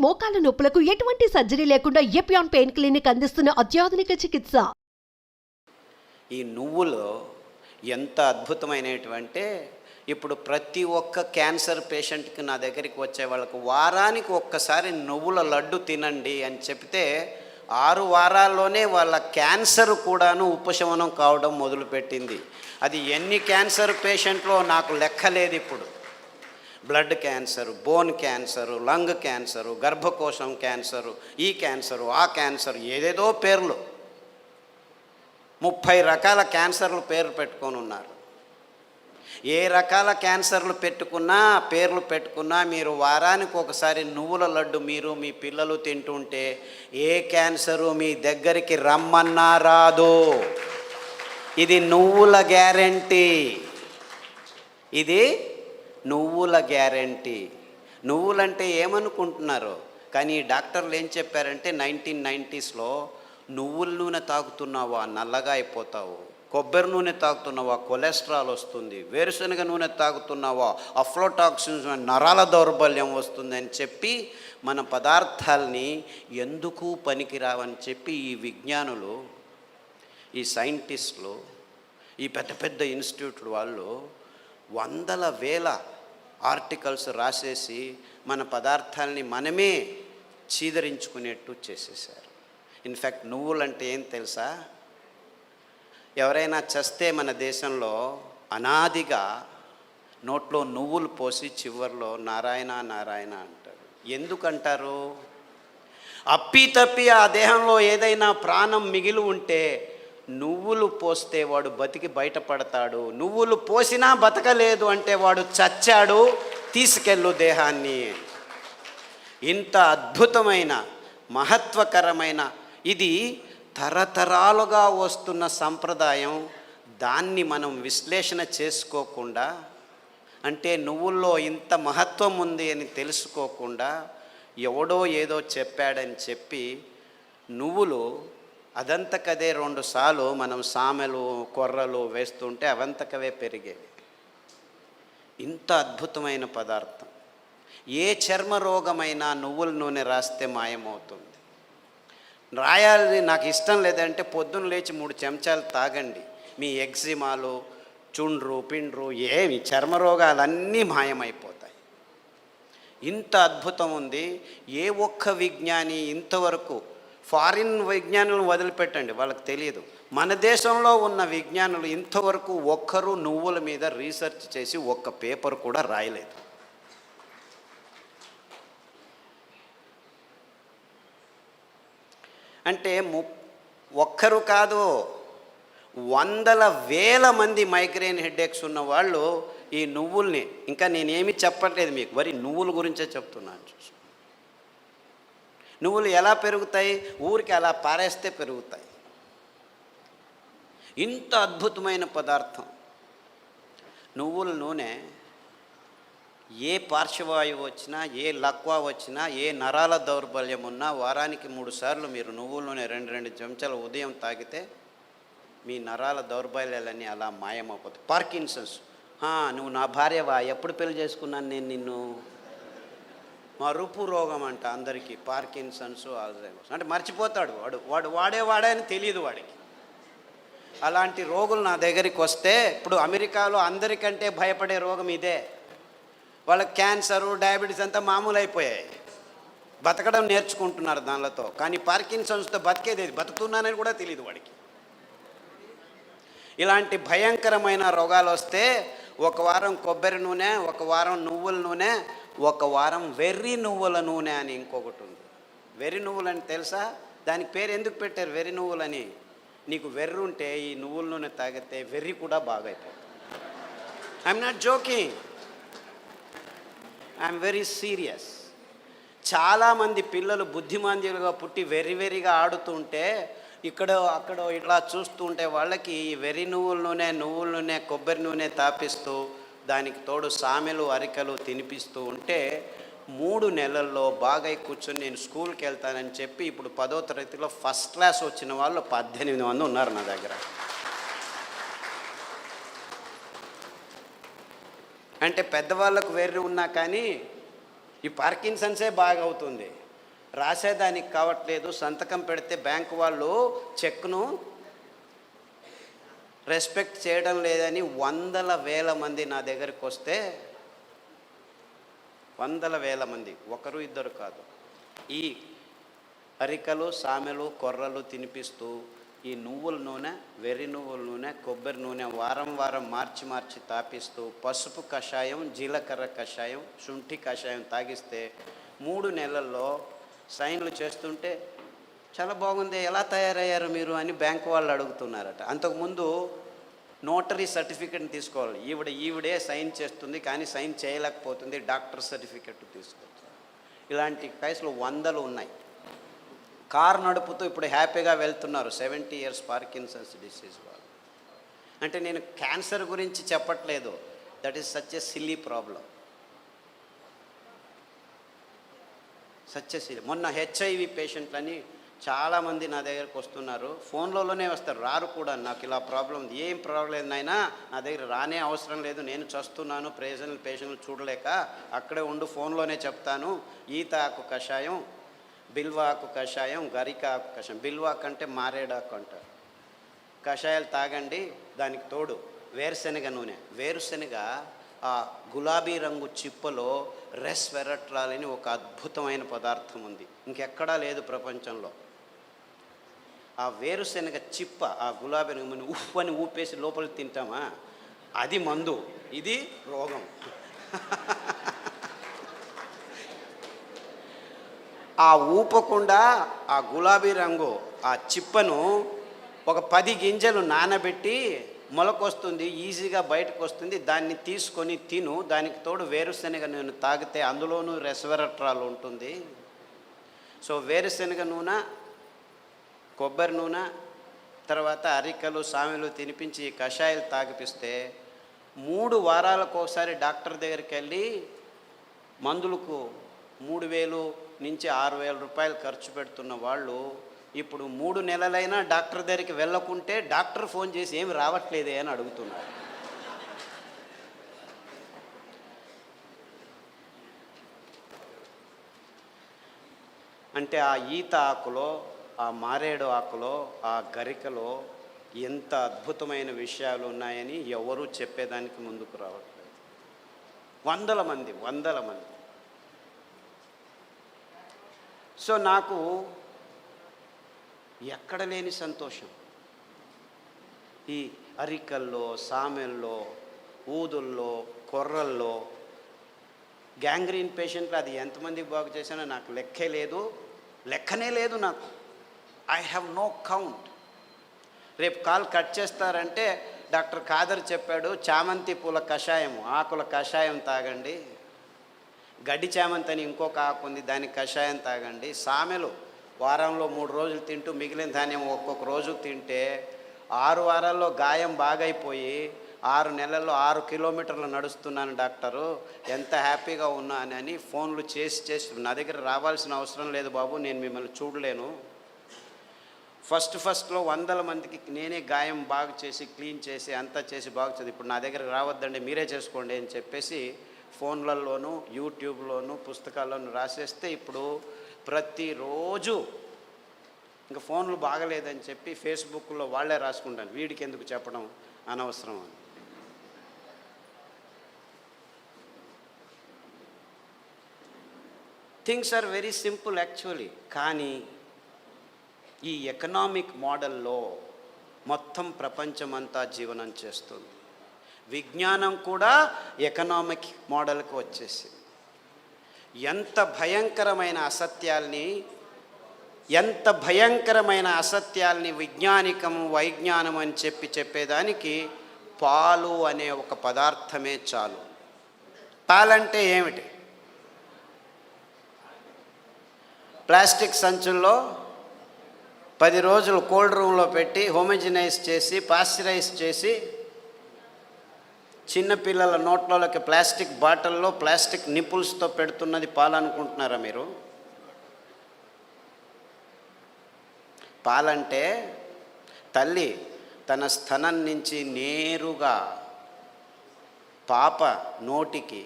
మోకాల నొప్పులకు ఎటువంటి సర్జరీ లేకుండా ఎపియాన్ పెయిన్ క్లినిక్ అందిస్తున్న అత్యాధునిక చికిత్స. ఈ నువ్వులు ఎంత అద్భుతమైనటువంటి, ఇప్పుడు ప్రతి ఒక్క క్యాన్సర్ పేషెంట్కి నా దగ్గరికి వచ్చే వాళ్ళకు వారానికి ఒక్కసారి నువ్వుల లడ్డు తినండి అని చెప్తే 6 వారాల్లోనే వాళ్ళ క్యాన్సర్ కూడాను ఉపశమనం కావడం మొదలుపెట్టింది. అది ఎన్ని క్యాన్సర్ పేషెంట్లో నాకు లెక్కలేదు. ఇప్పుడు blood cancer, bone cancer, lung cancer, గర్భకోశం క్యాన్సరు, ఈ క్యాన్సరు, ఆ క్యాన్సరు, ఏదేదో పేర్లు 30 రకాల క్యాన్సర్లు పేర్లు పెట్టుకొని ఉన్నారు. ఏ రకాల క్యాన్సర్లు పెట్టుకున్నా, పేర్లు పెట్టుకున్నా, మీరు వారానికి ఒకసారి నువ్వుల లడ్డు మీరు మీ పిల్లలు తింటుంటే ఏ క్యాన్సరు మీ దగ్గరికి రమ్మన్నా రాదు. ఇది నువ్వుల గ్యారెంటీ. ఇది నువ్వుల గ్యారెంటీ. నువ్వులంటే ఏమనుకుంటున్నారు? కానీ డాక్టర్లు ఏం చెప్పారంటే 1990స్లో నువ్వుల నూనె తాగుతున్నావా నల్లగా అయిపోతావు, కొబ్బరి నూనె తాగుతున్నావా కొలెస్ట్రాల్ వస్తుంది, వేరుశనగ నూనె తాగుతున్నావా అఫ్లోటాక్సిన్స్ నరాల దౌర్బల్యం వస్తుంది అని చెప్పి మన పదార్థాలని ఎందుకు పనికిరావని చెప్పి ఈ విజ్ఞానులు, ఈ సైంటిస్టులు, ఈ పెద్ద పెద్ద ఇన్స్టిట్యూట్లు వాళ్ళు వందల వేల ఆర్టికల్స్ రాసేసి మన పదార్థాలని మనమే చీదరించుకునేట్టు చేసేసారు. ఇన్ఫ్యాక్ట్ నువ్వులంటే ఏం తెలుసా? ఎవరైనా చస్తే మన దేశంలో అనాదిగా నోట్లో నువ్వులు పోసి చివర్లో నారాయణ నారాయణ అంటారు. ఎందుకంటారు? అప్పి ఆ దేహంలో ఏదైనా ప్రాణం మిగిలి ఉంటే నువ్వులు పోస్తే వాడు బతికి బయటపడతాడు, నువ్వులు పోసినా బతకలేదు అంటే వాడు చచ్చాడు, తీసుకెళ్ళు దేహాన్ని. ఇంత అద్భుతమైన మహత్వకరమైన ఇది తరతరాలుగా వస్తున్న సంప్రదాయం. దాన్ని మనం విశ్లేషణ చేసుకోకుండా, అంటే నువ్వుల్లో ఇంత మహత్వం ఉంది అని తెలుసుకోకుండా ఎవడో ఏదో చెప్పాడని చెప్పి నువ్వులు అదంతకదే 2 సార్లు మనం సామెలు కొర్రలు వేస్తుంటే అవంతకవే పెరిగేవి. ఇంత అద్భుతమైన పదార్థం. ఏ చర్మ రోగమైనా నువ్వుల నూనె రాస్తే మాయమవుతుంది. రాయాలి నాకు ఇష్టం లేదంటే పొద్దున్న లేచి 3 చెంచాలు తాగండి, మీ ఎగ్జిమాలు, చుండ్రు పిండ్రు ఏమి చర్మ రోగాలన్నీ మాయమైపోతాయి. ఇంత అద్భుతం ఉంది. ఏ ఒక్క విజ్ఞాని ఇంతవరకు, ఫారిన్ విజ్ఞానులను వదిలిపెట్టండి, వాళ్ళకి తెలియదు, మన దేశంలో ఉన్న విజ్ఞానులు ఇంతవరకు ఒక్కరు నువ్వుల మీద రీసెర్చ్ చేసి ఒక్క పేపర్ కూడా రాయలేదు. అంటే ఒక్కరు కాదు, వందల వేల మంది మైగ్రేన్ హెడేక్స్ ఉన్న వాళ్ళు ఈ నువ్వుల్ని, ఇంకా నేనేమి చెప్పట్లేదు మీకు, మరి నువ్వుల గురించే చెప్తున్నాను. నువ్వులు ఎలా పెరుగుతాయి? ఊరికి అలా పారేస్తే పెరుగుతాయి. ఇంత అద్భుతమైన పదార్థం నువ్వుల నూనె. ఏ పార్శ్వవాయువు వచ్చినా, ఏ లక్వా వచ్చినా, ఏ నరాల దౌర్బల్యం ఉన్నా వారానికి 3 సార్లు మీరు నువ్వుల నూనె 2 చెంచాలు ఉదయం తాగితే మీ నరాల దౌర్బల్యాలన్నీ అలా మాయమైపోతాయి. పార్కిన్సన్స్, నువ్వు నా భార్యవా, ఎప్పుడు పెళ్లి చేసుకున్నాను నేను నిన్ను, మరుపు రోగం అంట అందరికీ, పార్కిన్సన్స్, ఆల్జైమర్స్ అంటే మర్చిపోతాడు వాడు వాడే అని తెలియదు వాడికి. అలాంటి రోగులు నా దగ్గరికి వస్తే, ఇప్పుడు అమెరికాలో అందరికంటే భయపడే రోగం ఇదే. వాళ్ళకి క్యాన్సరు, డయాబెటీస్ అంతా మామూలు అయిపోయాయి, బతకడం నేర్చుకుంటున్నారు దానితో. కానీ పార్కిన్సన్స్తో బతికేది, బతుకుతున్నానని కూడా తెలియదు వాడికి. ఇలాంటి భయంకరమైన రోగాలు వస్తే 1 వారం కొబ్బరి నూనె, 1 వారం నువ్వుల నూనె, 1 వారం వెర్రి నువ్వుల నూనె అని ఇంకొకటి ఉంది. వెర్రి నువ్వులని తెలుసా? దానికి పేరు ఎందుకు పెట్టారు వెర్రి నువ్వులని? నీకు వెర్రి ఉంటే ఈ నువ్వుల నూనె తాగితే వెర్రి కూడా బాగా అయిపోతుంది. I'm not joking, I'm very serious. చాలామంది పిల్లలు బుద్ధిమాంద్యులుగా పుట్టి వెర్రిగా ఆడుతుంటే ఇక్కడో అక్కడో ఇట్లా చూస్తూ ఉంటే వాళ్ళకి ఈ వెర్రి నువ్వుల నూనె, కొబ్బరి నూనె తాపిస్తూ దానికి తోడు సామెలు అరికలు తినిపిస్తూ ఉంటే 3 నెలల్లో బాగా కూర్చొని నేను స్కూల్కి వెళ్తానని చెప్పి ఇప్పుడు 10వ తరగతిలో ఫస్ట్ క్లాస్ వచ్చిన వాళ్ళు 18 మంది ఉన్నారు నా దగ్గర. అంటే పెద్దవాళ్ళకు వెర్రి ఉన్నా కానీ ఈ పార్కిన్సన్సే బాగా అవుతుంది. రాసేదానికి కావట్లేదు, సంతకం పెడితే బ్యాంకు వాళ్ళు చెక్ను రెస్పెక్ట్ చేయడం లేదని వందల వేల మంది నా దగ్గరికి వస్తే, వందల వేల మంది, ఒకరు ఇద్దరు కాదు, ఈ అరికలు సామెలు కొర్రలు తినిపిస్తూ ఈ నువ్వుల నూనె, వెర్రి నువ్వుల నూనె, కొబ్బరి నూనె వారం వారం మార్చి మార్చి తాపిస్తూ పసుపు కషాయం, జీలకర్ర కషాయం, శుంఠి కషాయం తాగిస్తే 3 నెలల్లో సైన్లు చేస్తుంటే చాలా బాగుంది, ఎలా తయారయ్యారు మీరు అని బ్యాంకు వాళ్ళు అడుగుతున్నారట. అంతకుముందు నోటరీ సర్టిఫికెట్ని తీసుకోవాలి, ఈవిడే సైన్ చేస్తుంది కానీ సైన్ చేయలేకపోతుంది, డాక్టర్ సర్టిఫికెట్ తీసుకోవచ్చు. ఇలాంటి కేసులు వందలు ఉన్నాయి. కారు నడుపుతూ ఇప్పుడు హ్యాపీగా వెళ్తున్నారు 70 years పార్కిన్సన్స్ డిసీజ్ వాళ్ళు. అంటే నేను క్యాన్సర్ గురించి చెప్పట్లేదు, that is such a silly problem, such a silly. మొన్న హెచ్ఐవి పేషెంట్లని చాలామంది నా దగ్గరకు వస్తున్నారు, ఫోన్లలోనే వస్తారు, రారు కూడా. నాకు ఇలా ప్రాబ్లం ఉంది, ఏం ప్రాబ్లం అయినా నా దగ్గర రానే అవసరం లేదు, నేను చస్తున్నాను, పేషెంట్లు చూడలేక అక్కడే ఉండు, ఫోన్లోనే చెప్తాను. ఈత ఆకు కషాయం, బిల్వాకు కషాయం, గరిక ఆకు కషాయం, బిల్వాకు అంటే మారేడాకు అంటారు, కషాయాలు తాగండి. దానికి తోడు వేరుశెనగ నూనె. వేరుశెనగ ఆ గులాబీ రంగు చిప్పలో రెస్వెరట్రాల్ అని ఒక అద్భుతమైన పదార్థం ఉంది, ఇంకెక్కడా లేదు ప్రపంచంలో. ఆ వేరుశెనగ చిప్ప, ఆ గులాబీ రంగు ఉఫ్ అని ఊపేసి లోపలికి తింటామా, అది మందు, ఇది రోగం. ఆ ఊపకుండా ఆ గులాబీ రంగు ఆ చిప్పను ఒక 10 గింజలు నానబెట్టి మొలకొస్తుంది, ఈజీగా బయటకు వస్తుంది, దాన్ని తీసుకొని తిను. దానికి తోడు వేరుశెనగ నూనె తాగితే అందులోనూ రెస్వెరట్రాల్ ఉంటుంది. సో వేరుశెనగ నూనె, కొబ్బరి నూనె, తర్వాత అరికలు సామెలు తినిపించి కషాయాలు తాగిపిస్తే 3 వారాలకు ఒకసారి డాక్టర్ దగ్గరికి వెళ్ళి మందులకు 3,000 నుంచి 6,000 రూపాయలు ఖర్చు పెడుతున్న వాళ్ళు ఇప్పుడు 3 నెలలైనా డాక్టర్ దగ్గరికి వెళ్ళకుంటే డాక్టర్ ఫోన్ చేసి ఏమి రావట్లేదే అని అడుగుతున్నారు. అంటే ఆ ఈత ఆకులో, ఆ మారేడు ఆకులో, ఆ గరికలో ఎంత అద్భుతమైన విషయాలు ఉన్నాయని ఎవరూ చెప్పేదానికి ముందుకు రావట్లేదు. వందల మంది. సో నాకు ఎక్కడ లేని సంతోషం ఈ అరికల్లో, సామెల్లో, ఊదుల్లో, కొర్రల్లో. గ్యాంగ్రీన్ పేషెంట్లు అది ఎంతమందికి బాగు చేశానో నాకు లెక్కనే లేదు నాకు. I have no count. రేపు కాల్ కట్ చేస్తారంటే డాక్టర్ ఖాదర్ చెప్పాడు, చామంతి పూల కషాయం, ఆకుల కషాయం తాగండి. గడ్డి చామంతి అని ఇంకొక ఆకు ఉంది, దానికి కషాయం తాగండి. సామెలు వారంలో 3 రోజులు తింటూ మిగిలిన ధాన్యం ఒక్కొక్క రోజు తింటే 6 వారాల్లో గాయం బాగైపోయి 6 నెలల్లో 6 కిలోమీటర్లు నడుస్తున్నాను డాక్టరు, ఎంత హ్యాపీగా ఉన్నానని ఫోన్లు చేసి నా దగ్గర రావాల్సిన అవసరం లేదు బాబు, నేను మిమ్మల్ని చూడలేను. ఫస్ట్లో వందల మందికి నేనే గాయం బాగు చేసి, క్లీన్ చేసి, అంతా చేసి బాగు చేసి, ఇప్పుడు నా దగ్గర రావద్దండి మీరే చేసుకోండి అని చెప్పేసి ఫోన్లలోనూ, యూట్యూబ్లోనూ, పుస్తకాల్లోనూ రాసేస్తే ఇప్పుడు ప్రతిరోజు ఇంకా ఫోన్లు బాగలేదని చెప్పి ఫేస్బుక్లో వాళ్ళే రాసుకుంటాను, వీడికి ఎందుకు చెప్పడం అనవసరం అని. Things are very simple actually. కానీ ఈ ఎకనామిక్ మోడల్లో మొత్తం ప్రపంచమంతా జీవనం చేస్తుంది. విజ్ఞానం కూడా ఎకనామిక్ మోడల్కి వచ్చేసింది. ఎంత భయంకరమైన అసత్యాల్ని వైజ్ఞానం అని చెప్పేదానికి పాలు అనే ఒక పదార్థమే చాలు. పాలంటే ఏమిటి? ప్లాస్టిక్ సంచుల్లో 10 రోజులు కోల్డ్ రూమ్లో పెట్టి హోమోజినైజ్ చేసి, పాస్చరైజ్ చేసి, చిన్నపిల్లల నోట్లలోకి ప్లాస్టిక్ బాటిల్లో ప్లాస్టిక్ నిపుల్స్తో పెడుతున్నది పాలనుకుంటున్నారా మీరు? పాలంటే తల్లి తన స్తనం నుంచి నేరుగా పాప నోటికి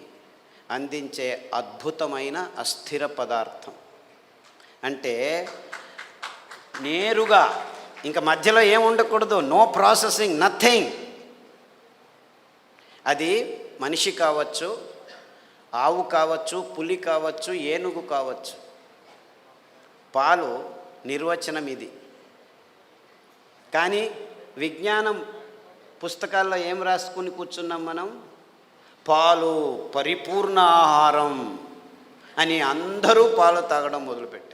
అందించే అద్భుతమైన అస్థిర పదార్థం. అంటే నేరుగా ఇంకా మధ్యలో ఏం ఉండకూడదు, నో ప్రాసెసింగ్, నథింగ్. అది మనిషి కావచ్చు, ఆవు కావచ్చు, పులి కావచ్చు, ఏనుగు కావచ్చు. పాలు నిర్వచనం ఇది. కానీ విజ్ఞానం పుస్తకాల్లో ఏం రాసుకుని కూర్చున్నాం మనం? పాలు పరిపూర్ణ ఆహారం అని అందరూ పాలు తాగడం మొదలుపెట్టారు.